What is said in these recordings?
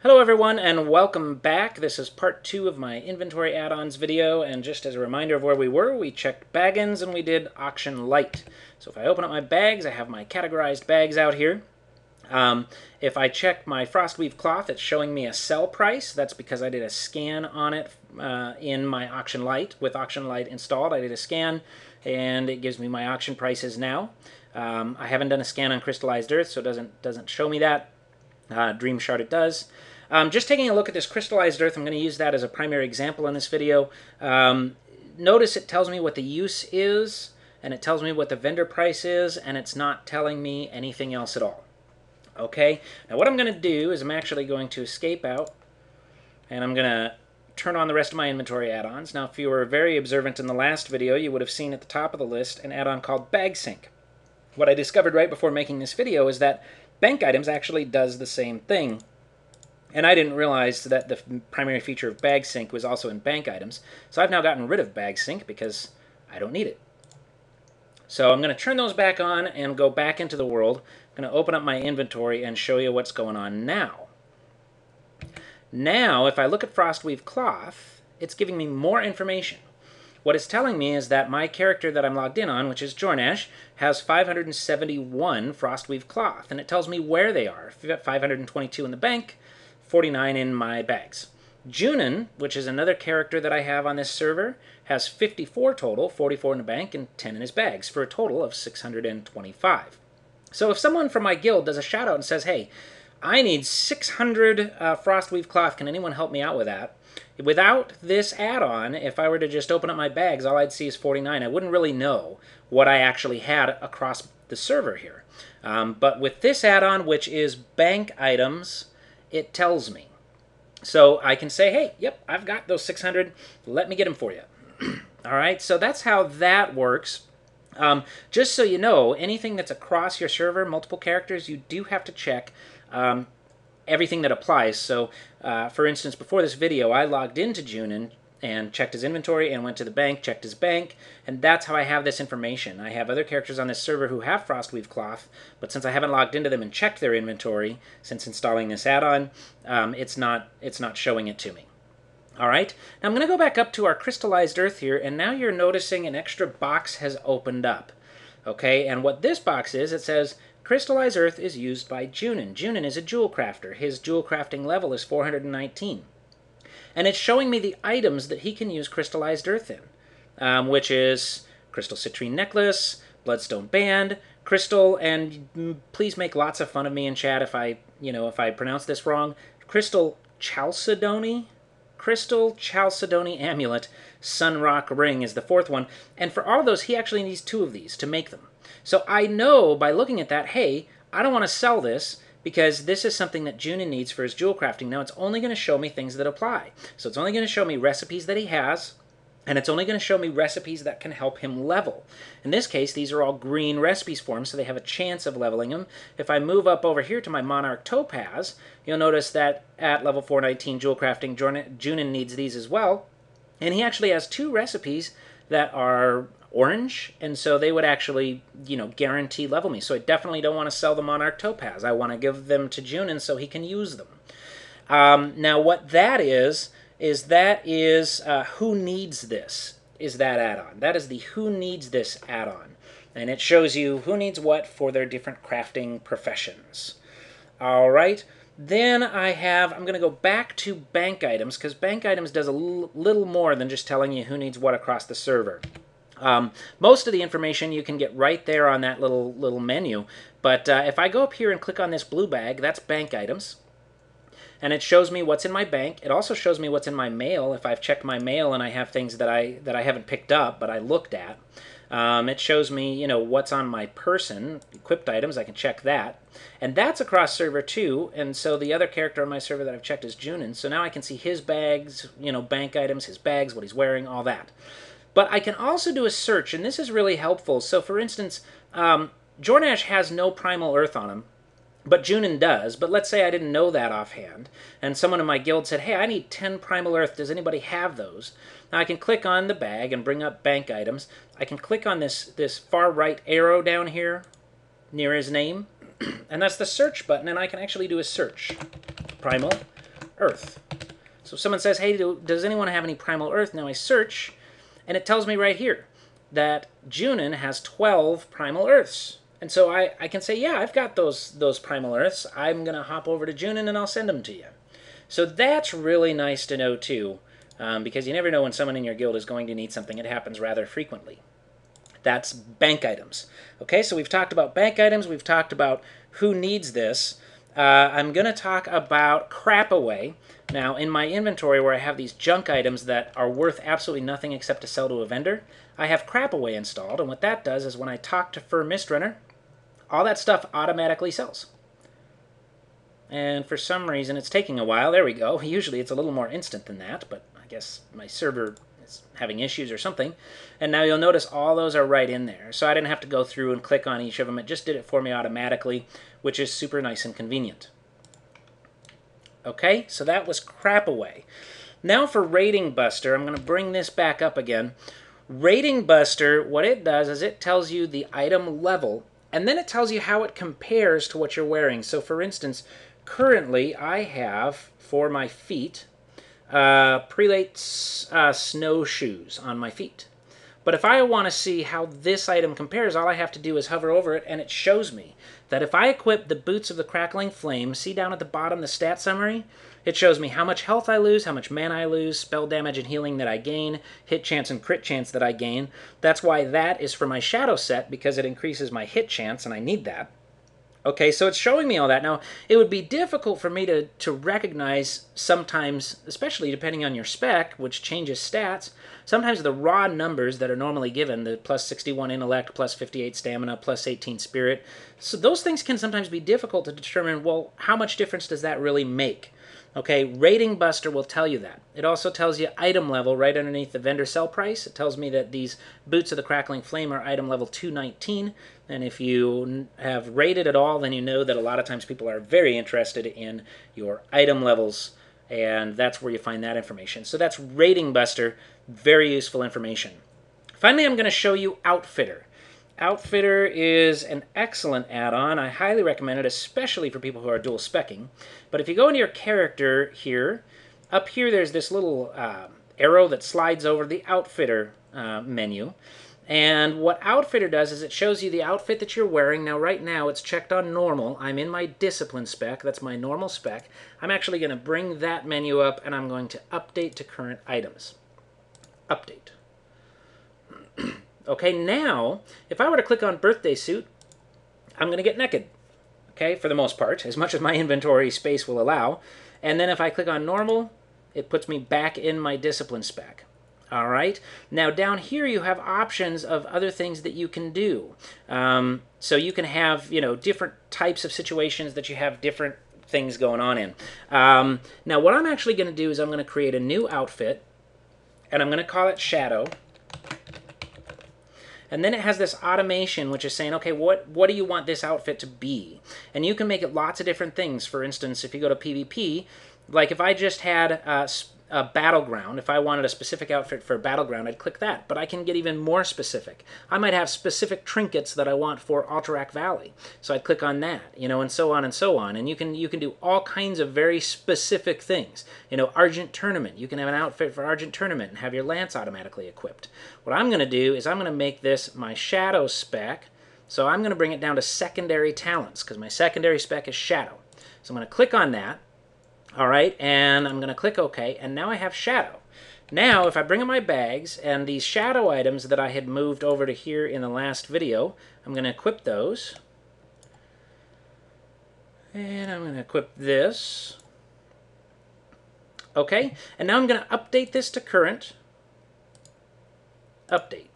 Hello everyone and welcome back. This is part 2 of my inventory add-ons video, and just as a reminder of where we were, we checked baggins and we did auction light. So if I open up my bags, I have my categorized bags out here. If I check my Frostweave Cloth, it's showing me a sell price. That's because I did a scan on it in my auction light. With auction light installed, I did a scan and it gives me my auction prices now. I haven't done a scan on crystallized earth, so it doesn't show me that. Dream Shard it does. Just taking a look at this crystallized earth, I'm going to use that as a primary example in this video. Notice it tells me what the use is, and it tells me what the vendor price is, and it's not telling me anything else at all. Okay, now what I'm going to do is I'm actually going to escape out, and I'm going to turn on the rest of my inventory add-ons. Now, if you were very observant in the last video, you would have seen at the top of the list an add-on called Bag Sync. What I discovered right before making this video is that bank items actually does the same thing. And I didn't realize that the primary feature of Bag Sync was also in bank items. So I've now gotten rid of Bag Sync because I don't need it. So I'm going to turn those back on and go back into the world. I'm going to open up my inventory and show you what's going on now. Now, if I look at Frostweave Cloth, it's giving me more information. What it's telling me is that my character that I'm logged in on, which is Jornash, has 571 Frostweave Cloth. And it tells me where they are. 522 in the bank, 49 in my bags. Junin, which is another character that I have on this server, has 54 total, 44 in the bank and 10 in his bags, for a total of 625. So if someone from my guild does a shout out and says, hey, I need 600 Frostweave Cloth, can anyone help me out with that? Without this add-on, if I were to just open up my bags, all I'd see is 49. I wouldn't really know what I actually had across the server here. But with this add-on, which is bank items, it tells me. So I can say, hey, yep, I've got those 600. Let me get them for you. All right, so that's how that works. Just so you know, anything that's across your server, multiple characters, you do have to check everything that applies. So, for instance, before this video, I logged into Junin and checked his inventory and went to the bank, checked his bank, and that's how I have this information. I have other characters on this server who have Frostweave Cloth, but since I haven't logged into them and checked their inventory since installing this add-on, it's not showing it to me. All right, now I'm going to go back up to our crystallized earth here, and now you're noticing an extra box has opened up. Okay, and what this box is, it says, crystallized earth is used by Junin. Junin is a jewel crafter. His jewel crafting level is 419. And it's showing me the items that he can use crystallized earth in, which is crystal citrine necklace, bloodstone band, crystal, and please make lots of fun of me in chat if I pronounce this wrong, crystal chalcedony amulet, sunrock ring is the fourth one, and for all of those he actually needs 2 of these to make them. So I know by looking at that, hey, I don't want to sell this, because this is something that Junin needs for his jewel crafting. Now, it's only going to show me things that apply. So it's only going to show me recipes that he has, and it's only going to show me recipes that can help him level. In this case, these are all green recipes for him, so they have a chance of leveling him. If I move up over here to my Monarch Topaz, you'll notice that at level 419 jewel crafting, Junin needs these as well. And he actually has 2 recipes that are orange, and so they would actually, guarantee level me. So I definitely don't want to sell the Monarch Topaz. I want to give them to Junin so he can use them. Now what that is who needs this is that add-on. That is the who needs this add-on. And it shows you who needs what for their different crafting professions. All right. Then I'm going to go back to bank items, because bank items does a little more than just telling you who needs what across the server. Most of the information you can get right there on that little menu, but if I go up here and click on this blue bag, that's bank items, and it shows me what's in my bank. It also shows me what's in my mail if I've checked my mail and I have things that I haven't picked up but I looked at. It shows me, what's on my person, equipped items. I can check that, and that's across server too. And so the other character on my server that I've checked is Junin. So now I can see his bags, bank items, his bags, what he's wearing, all that. But I can also do a search, and this is really helpful. So for instance, Jornash has no primal earth on him, but Junin does. But let's say I didn't know that offhand, and someone in my guild said, hey, I need 10 primal earth. Does anybody have those? Now I can click on the bag and bring up bank items. I can click on this far right arrow down here near his name, and that's the search button, and I can actually do a search. Primal earth. So if someone says, hey, does anyone have any primal earth? Now I search, and it tells me right here that Junin has 12 primal earths. And so I can say, yeah, I've got those primal earths. I'm going to hop over to Junin and I'll send them to you. So that's really nice to know too, because you never know when someone in your guild is going to need something. It happens rather frequently. That's bank items. Okay, so we've talked about bank items. We've talked about who needs this. I'm going to talk about CrapAway. Now, in my inventory where I have these junk items that are worth absolutely nothing except to sell to a vendor, I have CrapAway installed, and what that does is when I talk to Fur Mistrunner, all that stuff automatically sells. And for some reason, it's taking a while. There we go. Usually it's a little more instant than that, but I guess my server is having issues or something. And now you'll notice all those are right in there. So I didn't have to go through and click on each of them. It just did it for me automatically, which is super nice and convenient. Okay, so that was CrapAway. Now for Rating Buster, I'm going to bring this back up again. Rating Buster, what it does is it tells you the item level, and then it tells you how it compares to what you're wearing. So for instance, currently I have, for my feet, prelate snowshoes on my feet. But if I want to see how this item compares, all I have to do is hover over it, and it shows me that if I equip the Boots of the Crackling Flame, see down at the bottom the stat summary? It shows me how much health I lose, how much mana I lose, spell damage and healing that I gain, hit chance and crit chance that I gain. That's why that is for my shadow set, because it increases my hit chance, and I need that. Okay, so it's showing me all that. Now, it would be difficult for me to recognize sometimes, especially depending on your spec, which changes stats, sometimes the raw numbers that are normally given, the plus 61 intellect, plus 58 stamina, plus 18 spirit, so those things can sometimes be difficult to determine, well, how much difference does that really make? Okay, Rating Buster will tell you that. It also tells you item level right underneath the vendor sell price. It tells me that these Boots of the Crackling Flame are item level 219. And if you have rated at all, then you know that a lot of times people are very interested in your item levels, and that's where you find that information. So that's Rating Buster, very useful information. Finally, I'm going to show you Outfitter. Outfitter is an excellent add-on. I highly recommend it, especially for people who are dual speccing. But if you go into your character here, up here there's this little arrow that slides over the Outfitter menu. And what Outfitter does is it shows you the outfit that you're wearing. Now, right now, it's checked on normal. I'm in my discipline spec. That's my normal spec. I'm actually going to bring that menu up, and I'm going to update to current items. Update. Okay, now, if I were to click on birthday suit, I'm going to get naked, okay, for the most part, as much as my inventory space will allow. And then if I click on normal, it puts me back in my discipline spec. All right, now down here you have options of other things that you can do. So you can have, you know, different types of situations that you have different things going on in. Now what I'm actually going to do is I'm going to create a new outfit, and I'm going to call it Shadow. And then it has this automation which is saying, okay, what do you want this outfit to be? And you can make it lots of different things. For instance, if you go to PvP, like if I just had a battleground, if I wanted a specific outfit for a battleground, I'd click that. But I can get even more specific. I might have specific trinkets that I want for Alterac Valley. So I'd click on that, you know, and so on and so on. And you can do all kinds of very specific things. You know, Argent Tournament. You can have an outfit for Argent Tournament and have your lance automatically equipped. What I'm going to do is I'm going to make this my Shadow spec. So I'm going to bring it down to secondary talents because my secondary spec is Shadow. So I'm going to click on that. All right, and I'm going to click OK, and now I have Shadow. Now, if I bring in my bags, and these Shadow items that I had moved over to here in the last video, I'm going to equip those. And I'm going to equip this. Okay, and now I'm going to update this to current. Update.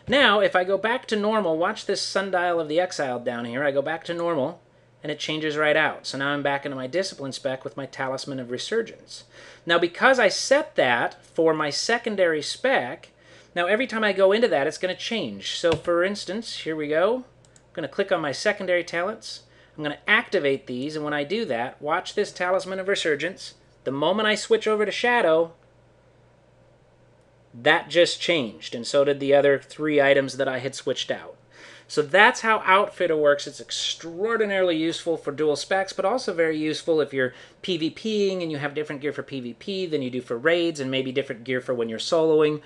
Now, if I go back to normal, watch this Sundial of the Exiled down here. I go back to normal, and it changes right out. So now I'm back into my discipline spec with my Talisman of Resurgence. Now because I set that for my secondary spec, now every time I go into that, it's going to change. So for instance, here we go. I'm going to click on my secondary talents. I'm going to activate these, and when I do that, watch this Talisman of Resurgence. The moment I switch over to Shadow, that just changed, and so did the other 3 items that I had switched out. So that's how Outfitter works. It's extraordinarily useful for dual specs, but also very useful if you're PvPing and you have different gear for PvP than you do for raids, and maybe different gear for when you're soloing.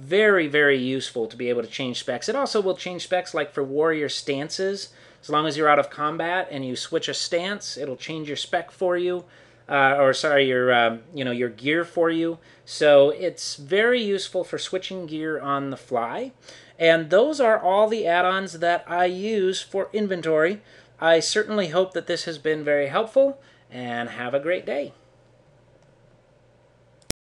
Very, very useful to be able to change specs. It also will change specs like for warrior stances. As long as you're out of combat and you switch a stance, it'll change your spec for you. Your gear for you. So it's very useful for switching gear on the fly. And those are all the add-ons that I use for inventory. I certainly hope that this has been very helpful, and have a great day.